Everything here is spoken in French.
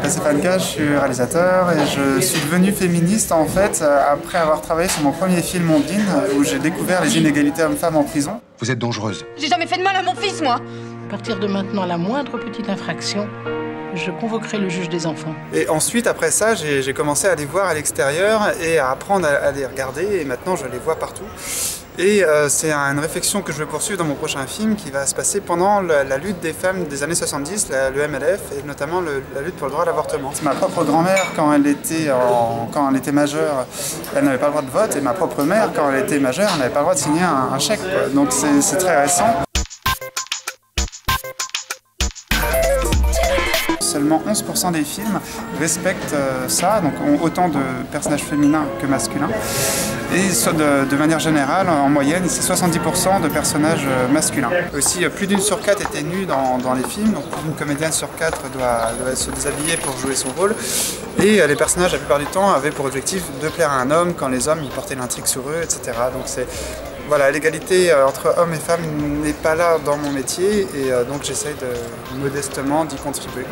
Stéphane K, je suis réalisateur et je suis devenu féministe en fait après avoir travaillé sur mon premier film Ondine où j'ai découvert les inégalités hommes-femmes en prison. Vous êtes dangereuse. J'ai jamais fait de mal à mon fils, moi. À partir de maintenant, la moindre petite infraction, je convoquerai le juge des enfants. Et ensuite, après ça, j'ai commencé à les voir à l'extérieur et à apprendre à les regarder et maintenant je les vois partout. Et c'est une réflexion que je vais poursuivre dans mon prochain film qui va se passer pendant la lutte des femmes des années 70, le MLF, et notamment la lutte pour le droit à l'avortement. Ma propre grand-mère, quand elle était majeure, elle n'avait pas le droit de vote, et ma propre mère, quand elle était majeure, elle n'avait pas le droit de signer un chèque, quoi. Donc c'est très récent. Seulement 11% des films respectent ça, donc ont autant de personnages féminins que masculins. Et de manière générale, en moyenne, c'est 70% de personnages masculins. Aussi, plus d'une sur 4 était nue dans les films, donc plus d'une comédienne sur 4 doit se déshabiller pour jouer son rôle. Et les personnages, la plupart du temps, avaient pour objectif de plaire à un homme, quand les hommes ils portaient l'intrigue sur eux, etc. Donc voilà, l'égalité entre hommes et femmes n'est pas là dans mon métier, et donc j'essaye modestement d'y contribuer.